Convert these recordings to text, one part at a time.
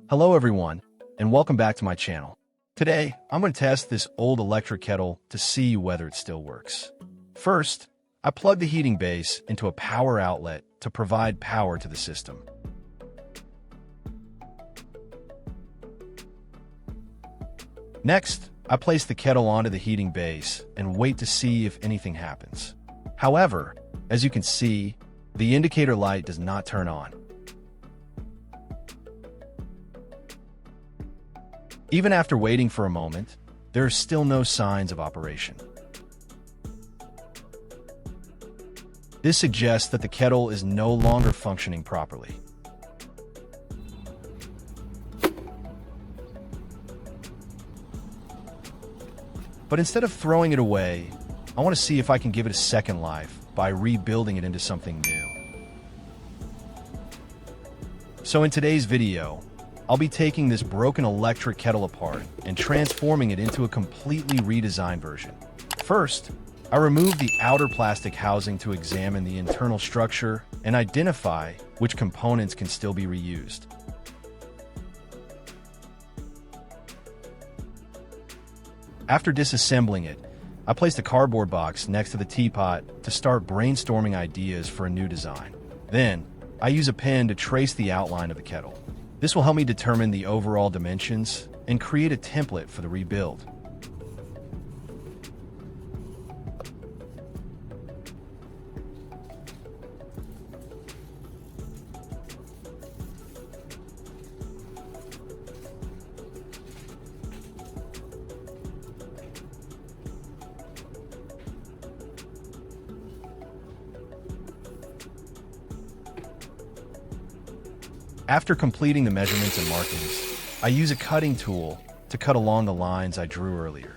Hello everyone, and welcome back to my channel. Today, I'm going to test this old electric kettle to see whether it still works. First, I plug the heating base into a power outlet to provide power to the system. Next, I place the kettle onto the heating base and wait to see if anything happens. However, as you can see, the indicator light does not turn on. Even after waiting for a moment, there are still no signs of operation. This suggests that the kettle is no longer functioning properly. But instead of throwing it away, I want to see if I can give it a second life by rebuilding it into something new. So in today's video, I'll be taking this broken electric kettle apart and transforming it into a completely redesigned version. First, I remove the outer plastic housing to examine the internal structure and identify which components can still be reused. After disassembling it, I place the cardboard box next to the teapot to start brainstorming ideas for a new design. Then, I use a pen to trace the outline of the kettle. This will help me determine the overall dimensions and create a template for the rebuild. After completing the measurements and markings, I use a cutting tool to cut along the lines I drew earlier.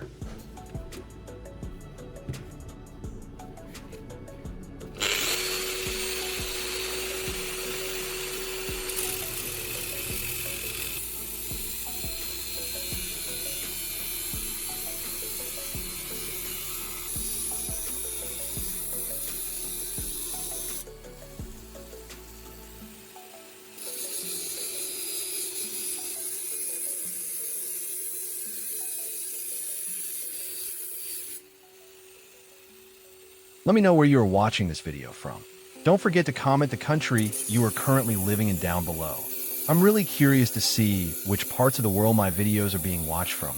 Let me know where you are watching this video from. Don't forget to comment the country you are currently living in down below. I'm really curious to see which parts of the world my videos are being watched from.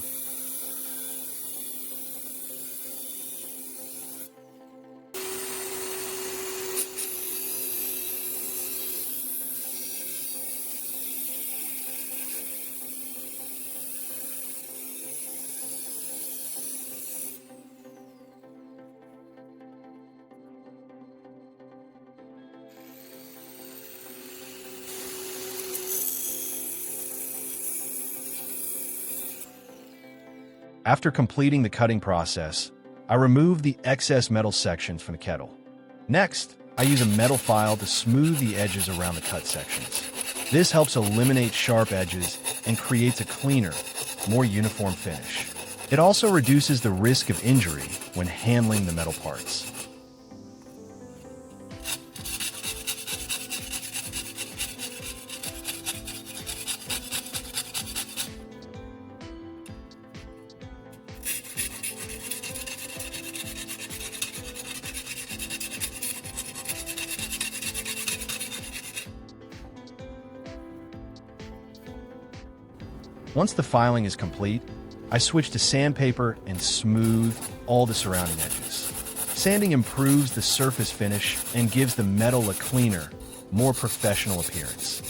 After completing the cutting process, I remove the excess metal sections from the kettle. Next, I use a metal file to smooth the edges around the cut sections. This helps eliminate sharp edges and creates a cleaner, more uniform finish. It also reduces the risk of injury when handling the metal parts. Once the filing is complete, I switch to sandpaper and smooth all the surrounding edges. Sanding improves the surface finish and gives the metal a cleaner, more professional appearance.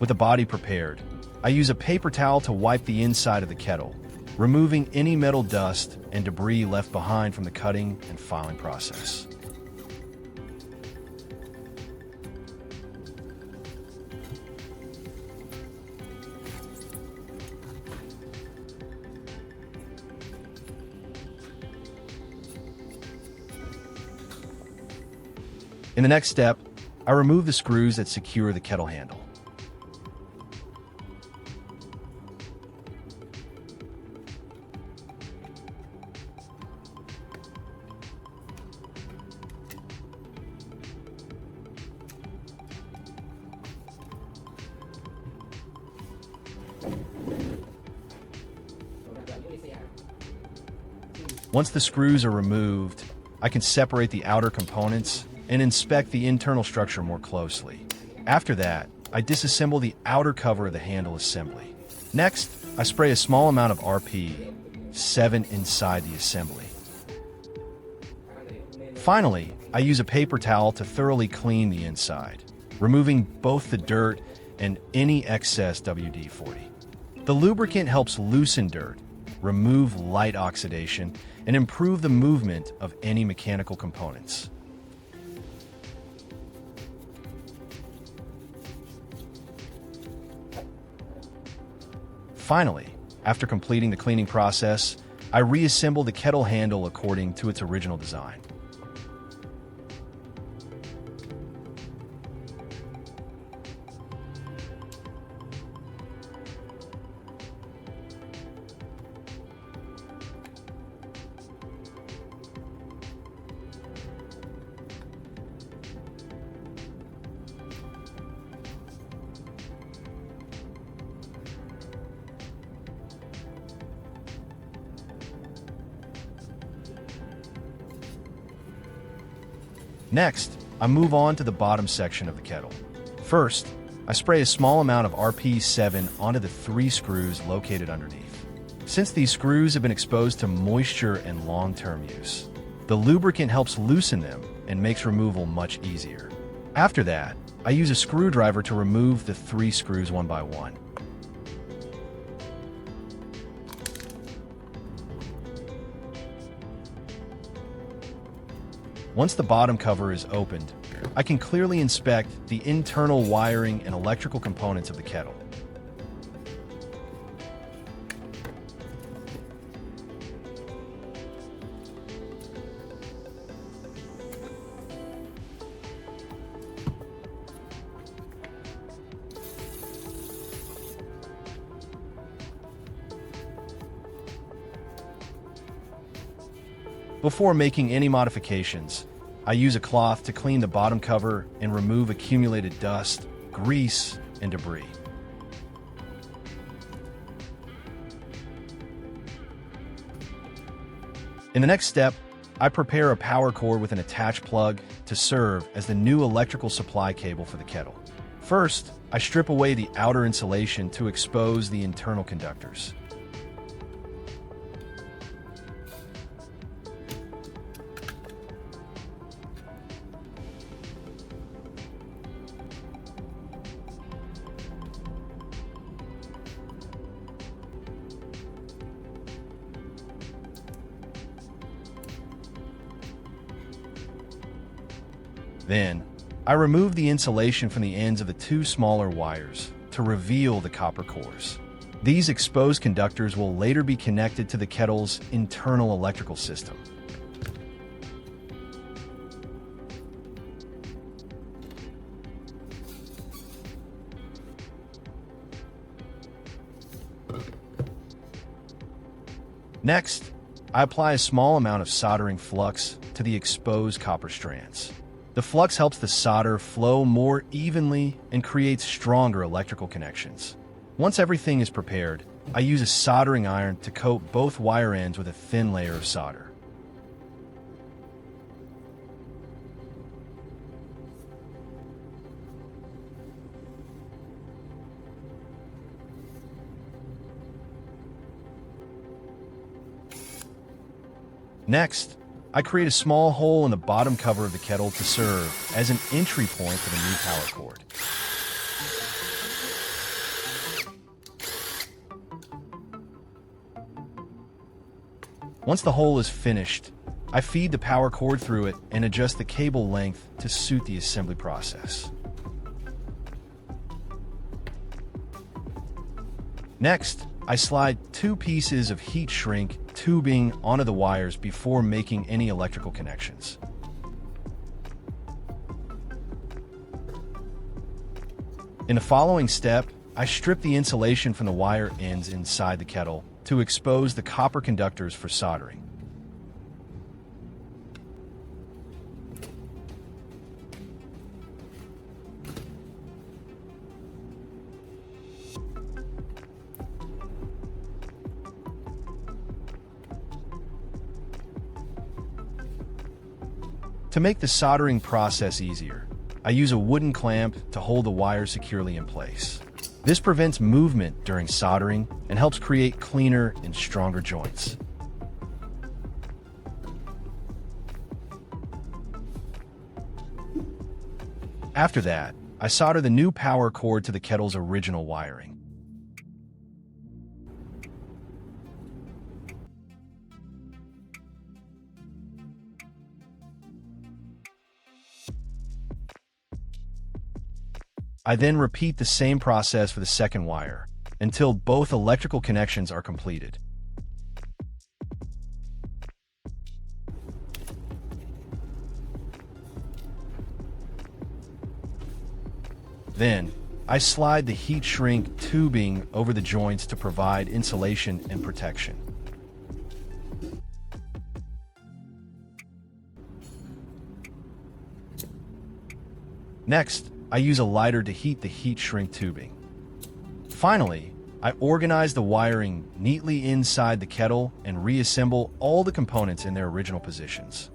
With the body prepared, I use a paper towel to wipe the inside of the kettle, removing any metal dust and debris left behind from the cutting and filing process. In the next step, I remove the screws that secure the kettle handle. Once the screws are removed, I can separate the outer components and inspect the internal structure more closely. After that, I disassemble the outer cover of the handle assembly. Next, I spray a small amount of RP7 inside the assembly. Finally, I use a paper towel to thoroughly clean the inside, removing both the dirt and any excess WD-40. The lubricant helps loosen dirt, remove light oxidation, and improve the movement of any mechanical components. Finally, after completing the cleaning process, I reassemble the kettle handle according to its original design. Next, I move on to the bottom section of the kettle. First, I spray a small amount of RP7 onto the 3 screws located underneath. Since these screws have been exposed to moisture and long-term use, the lubricant helps loosen them and makes removal much easier. After that, I use a screwdriver to remove the 3 screws one by one. Once the bottom cover is opened, I can clearly inspect the internal wiring and electrical components of the kettle. Before making any modifications, I use a cloth to clean the bottom cover and remove accumulated dust, grease, and debris. In the next step, I prepare a power cord with an attached plug to serve as the new electrical supply cable for the kettle. First, I strip away the outer insulation to expose the internal conductors. Then, I remove the insulation from the ends of the 2 smaller wires to reveal the copper cores. These exposed conductors will later be connected to the kettle's internal electrical system. Next, I apply a small amount of soldering flux to the exposed copper strands. The flux helps the solder flow more evenly and creates stronger electrical connections. Once everything is prepared, I use a soldering iron to coat both wire ends with a thin layer of solder. Next, I create a small hole in the bottom cover of the kettle to serve as an entry point for the new power cord. Once the hole is finished, I feed the power cord through it and adjust the cable length to suit the assembly process. Next, I slide 2 pieces of heat shrink tubing onto the wires before making any electrical connections. In the following step, I strip the insulation from the wire ends inside the kettle to expose the copper conductors for soldering. To make the soldering process easier, I use a wooden clamp to hold the wire securely in place. This prevents movement during soldering and helps create cleaner and stronger joints. After that, I solder the new power cord to the kettle's original wiring. I then repeat the same process for the second wire until both electrical connections are completed. Then, I slide the heat shrink tubing over the joints to provide insulation and protection. Next, I use a lighter to heat the heat shrink tubing. Finally, I organize the wiring neatly inside the kettle and reassemble all the components in their original positions.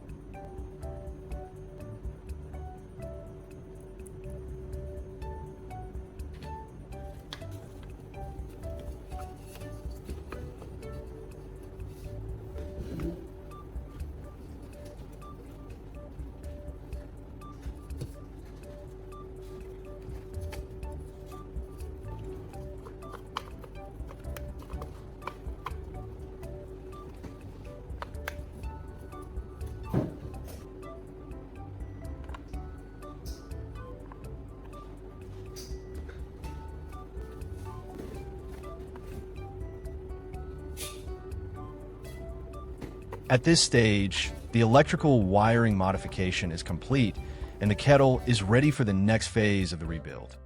At this stage, the electrical wiring modification is complete and the kettle is ready for the next phase of the rebuild.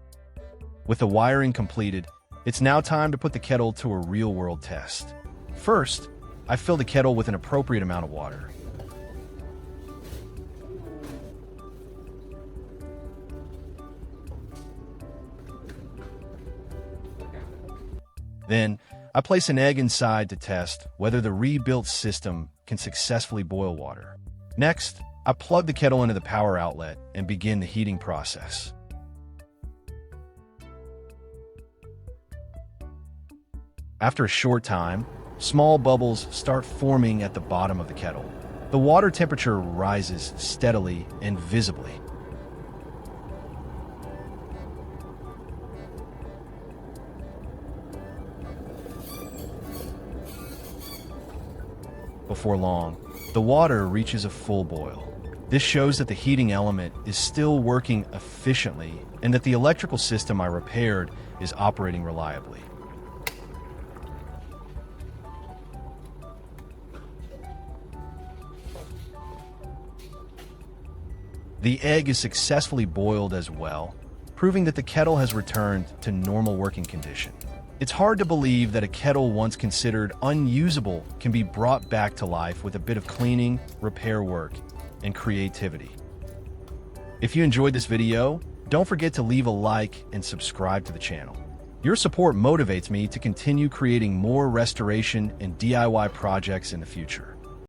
With the wiring completed, it's now time to put the kettle to a real-world test. First, I fill the kettle with an appropriate amount of water. Then, I place an egg inside to test whether the rebuilt system can successfully boil water. Next, I plug the kettle into the power outlet and begin the heating process. After a short time, small bubbles start forming at the bottom of the kettle. The water temperature rises steadily and visibly. Before long, the water reaches a full boil. This shows that the heating element is still working efficiently and that the electrical system I repaired is operating reliably. The egg is successfully boiled as well, proving that the kettle has returned to normal working condition. It's hard to believe that a kettle once considered unusable can be brought back to life with a bit of cleaning, repair work, and creativity. If you enjoyed this video, don't forget to leave a like and subscribe to the channel. Your support motivates me to continue creating more restoration and DIY projects in the future.